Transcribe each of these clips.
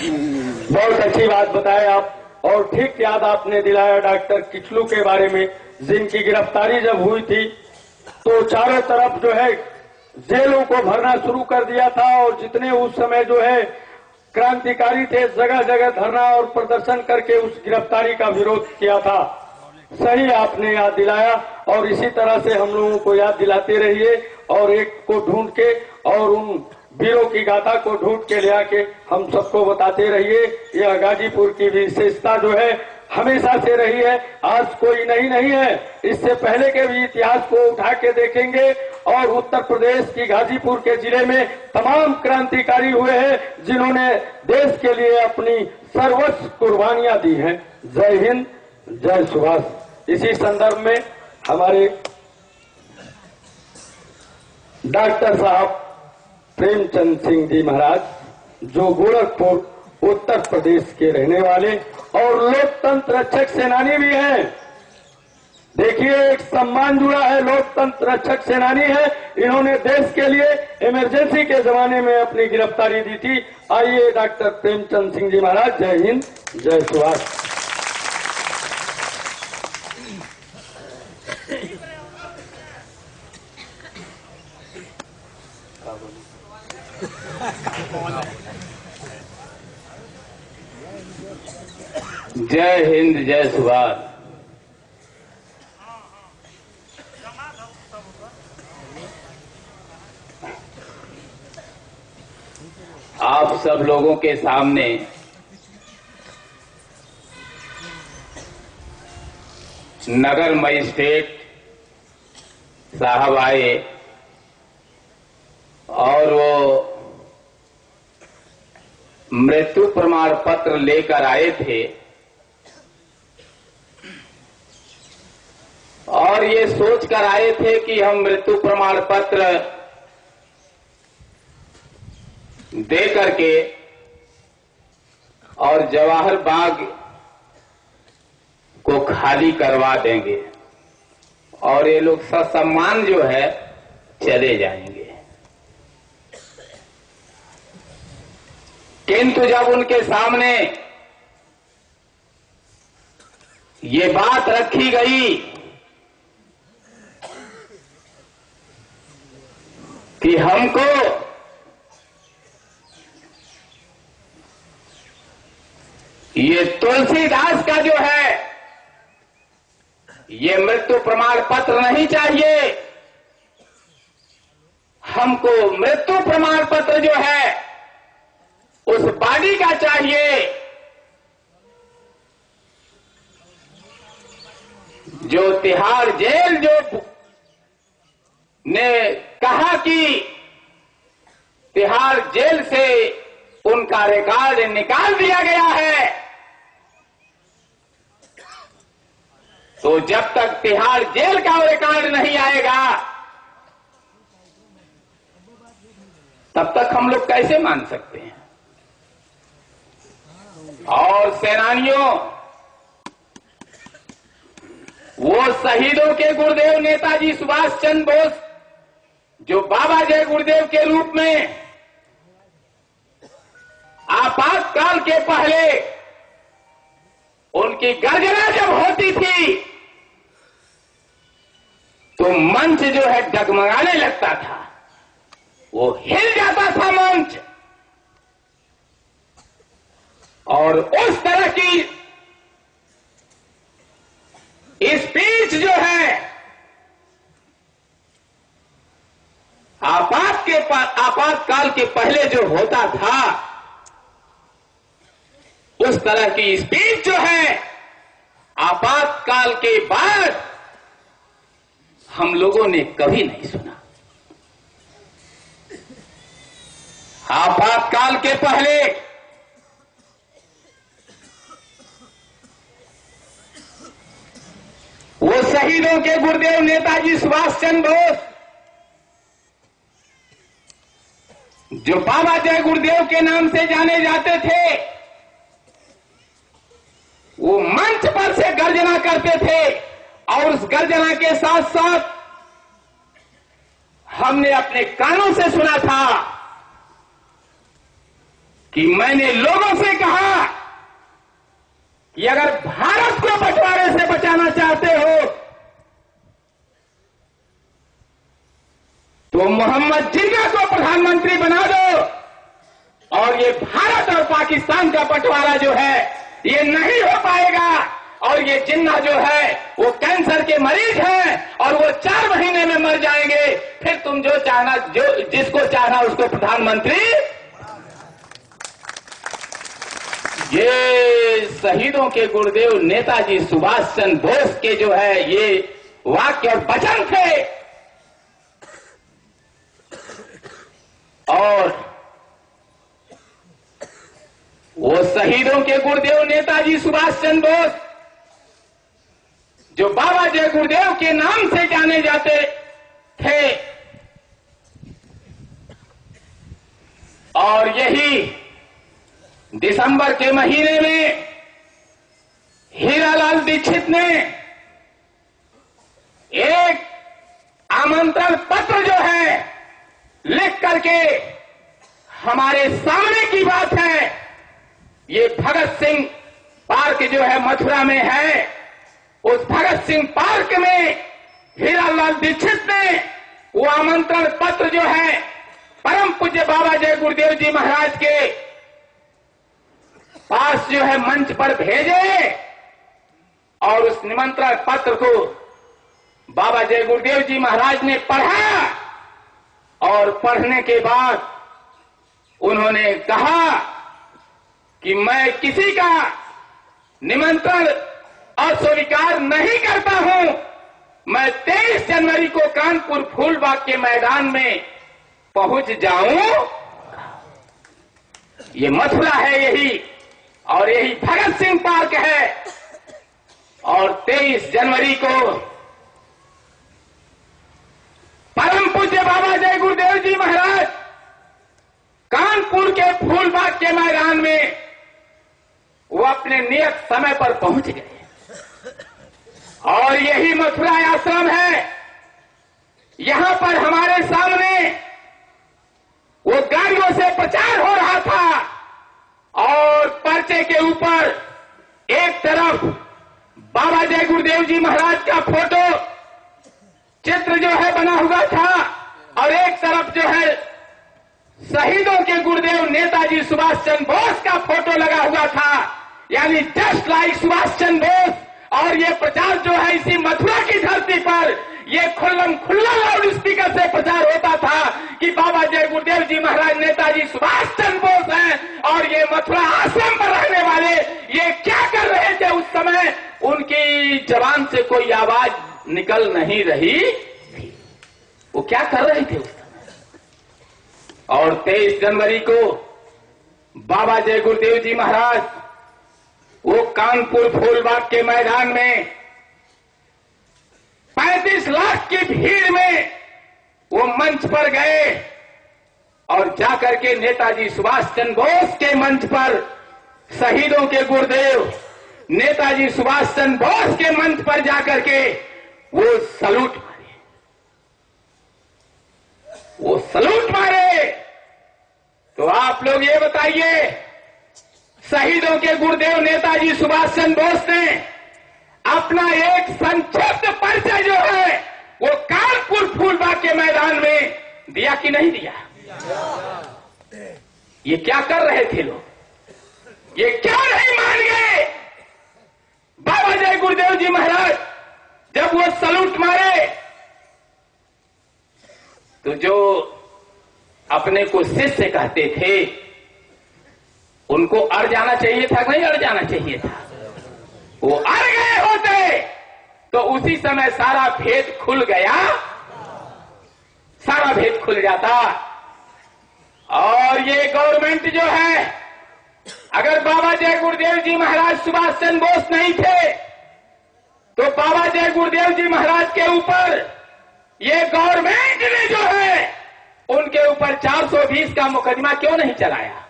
बहुत अच्छी बात बताए आप, और ठीक याद आपने दिलाया डॉक्टर किचलू के बारे में, जिनकी गिरफ्तारी जब हुई थी तो चारों तरफ जो है जेलों को भरना शुरू कर दिया था, और जितने उस समय जो है क्रांतिकारी थे जगह जगह धरना और प्रदर्शन करके उस गिरफ्तारी का विरोध किया था। सही आपने याद दिलाया, और इसी तरह से हम लोगों को याद दिलाते रहिए, और एक को ढूंढ के और उन वीरों की गाथा को ढूंढ के ले आके हम सबको बताते रहिए। यह गाजीपुर की विशेषता जो है हमेशा से रही है, आज कोई नहीं है। इससे पहले के भी इतिहास को उठा के देखेंगे, और उत्तर प्रदेश की गाजीपुर के जिले में तमाम क्रांतिकारी हुए हैं जिन्होंने देश के लिए अपनी सर्वस्व कुर्बानियां दी हैं। जय हिंद, जय सुभाष। इसी संदर्भ में हमारे डॉक्टर साहब प्रेमचंद सिंह जी महाराज, जो गोरखपुर उत्तर प्रदेश के रहने वाले और लोकतंत्र रक्षक सेनानी भी हैं। देखिए, एक सम्मान जुड़ा है, लोकतंत्र रक्षक सेनानी है। इन्होंने देश के लिए इमरजेंसी के जमाने में अपनी गिरफ्तारी दी थी। आइए डॉक्टर प्रेमचंद सिंह जी महाराज। जय हिंद, जय सुभाष। जय हिंद, जय सुभाष। आप सब लोगों के सामने नगर मजिस्ट्रेट साहब आए और वो मृत्यु प्रमाण पत्र लेकर आए थे, और ये सोच कर आए थे कि हम मृत्यु प्रमाण पत्र दे करके और जवाहर बाग को खाली करवा देंगे और ये लोग ससम्मान जो है चले जाएंगे। किंतु जब उनके सामने ये बात रखी गई कि हमको ये तुलसीदास का जो है ये मृत्यु प्रमाण पत्र नहीं चाहिए, हमको मृत्यु प्रमाण पत्र जो है उस बॉडी का चाहिए जो तिहाड़ जेल जो ने कहा कि तिहाड़ जेल से उनका रिकॉर्ड निकाल दिया गया है। तो जब तक तिहाड़ जेल का रिकॉर्ड नहीं आएगा तब तक हम लोग कैसे मान सकते हैं। और सेनानियों, वो शहीदों के गुरुदेव नेताजी सुभाष चंद्र बोस जो बाबा जय गुरुदेव के रूप में आपातकाल के पहले उनकी गर्जना जब होती थी तो मंच जो है डगमगाने लगता था, वो हिल जाता था मंच। और उस तरह की स्पीच जो है आपातकाल के पहले जो होता था, उस तरह की स्पीच जो है आपातकाल के बाद हम लोगों ने कभी नहीं सुना। आपातकाल के पहले वो शहीदों के गुरुदेव नेताजी सुभाष चंद्र बोस जो बाबा जय गुरुदेव के नाम से जाने जाते थे, वो मंच पर से गर्जना करते थे और उस गर्जना के साथ साथ हमने अपने कानों से सुना था कि मैंने लोगों से कहा कि अगर भारत को बंटवारे से बचाना चाहते हो तो मोहम्मद जिन्ना को प्रधानमंत्री बना दो और ये भारत और पाकिस्तान का बंटवारा जो है ये नहीं हो पाएगा। और ये जिन्ना जो है वो कैंसर के मरीज हैं और वो 4 महीने में मर जाएंगे। फिर तुम जो चाहना, जो जिसको चाहना उसको प्रधानमंत्री। ये शहीदों के गुरुदेव नेताजी सुभाष चंद्र बोस के जो है ये वाक्य और वचन थे। और वो शहीदों के गुरुदेव नेताजी सुभाष चंद्र बोस जो बाबा जय गुरुदेव के नाम से जाने जाते थे, और यही दिसंबर के महीने में हीरालाल दीक्षित ने एक आमंत्रण पत्र जो है लिख करके हमारे सामने की बात है। ये भगत सिंह पार्क जो है मथुरा में है, उस भगत सिंह पार्क में हीरालाल दीक्षित ने वो आमंत्रण पत्र जो है परम पूज्य बाबा जय गुरुदेव जी महाराज के पास जो है मंच पर भेजे। और उस निमंत्रण पत्र को बाबा जय गुरुदेव जी महाराज ने पढ़ा और पढ़ने के बाद उन्होंने कहा कि मैं किसी का निमंत्रण अस्वीकार नहीं करता हूं। मैं 23 जनवरी को कानपुर फूलबाग के मैदान में पहुंच जाऊं। ये मथुरा है यही, और यही भगत सिंह पार्क है। और 23 जनवरी को परम पूज्य बाबा जय गुरुदेव जी महाराज कानपुर के फूलबाग के मैदान में वो अपने नियत समय पर पहुंच गए। और यही मथुरा आश्रम है। यहां पर हमारे सामने वो गाड़ियों से प्रचार हो रहा था और पर्चे के ऊपर एक तरफ बाबा जय गुरुदेव जी महाराज का फोटो चित्र जो है बना हुआ था और एक तरफ जो है शहीदों के गुरुदेव नेताजी सुभाष चंद्र बोस का फोटो लगा हुआ था, यानी जस्ट लाइक सुभाष चंद्र बोस। और ये प्रचार जो है इसी मथुरा की धरती पर ये खुल्ला लाउड स्पीकर से प्रचार होता था कि बाबा जय गुरुदेव जी महाराज नेताजी सुभाष चंद्र बोस हैं। और ये मथुरा आश्रम पर रहने वाले ये क्या कर रहे थे उस समय, उनकी जबान से कोई आवाज निकल नहीं रही थी। वो क्या कर रहे थे उस समय। और 23 जनवरी को बाबा जय गुरुदेव जी महाराज वो कानपुर फूलबाग के मैदान में 35 लाख की भीड़ में वो मंच पर गए और जाकर के नेताजी सुभाष चंद्र बोस के मंच पर, शहीदों के गुरुदेव नेताजी सुभाष चंद्र बोस के मंच पर जाकर के वो सलूट मारे। वो सलूट मारे तो आप लोग ये बताइए, शहीदों के गुरुदेव नेताजी सुभाष चंद्र बोस ने अपना एक संक्षिप्त परिचय जो है वो कानपुर फूलबाग के मैदान में दिया कि नहीं दिया? ये क्या कर रहे थे लोग? ये क्यों नहीं मान गए? बाबा जय गुरुदेव जी महाराज जब वो सलूट मारे तो जो अपने को शिष्य कहते थे उनको अड़ जाना चाहिए था, नहीं अड़ जाना चाहिए था? वो अड़ गए होते तो उसी समय सारा भेद खुल गया, सारा भेद खुल जाता। और ये गवर्नमेंट जो है, अगर बाबा जय गुरुदेव जी महाराज सुभाष चंद्र बोस नहीं थे तो बाबा जय गुरुदेव जी महाराज के ऊपर ये गवर्नमेंट ने जो है उनके ऊपर 420 का मुकदमा क्यों नहीं चलाया?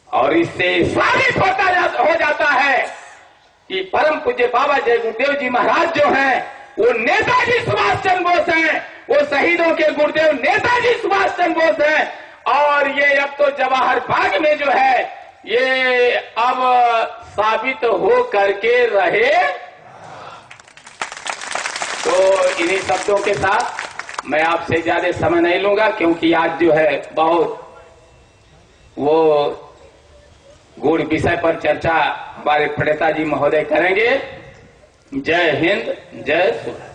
और इससे साबित हो जाता है कि परम पूज्य बाबा जय गुरुदेव जी महाराज जो हैं वो नेताजी सुभाष चंद्र बोस हैं, वो शहीदों के गुरुदेव नेताजी सुभाष चंद्र बोस हैं। और ये अब अब तो जवाहर बाग में जो है ये अब साबित हो करके रहे। तो इन्हीं शब्दों के साथ मैं आपसे ज्यादा समय नहीं लूंगा, क्योंकि आज जो है बहुत वो गूढ़ विषय पर चर्चा हमारे प्रणेता जी महोदय करेंगे। जय हिंद, जय सुख।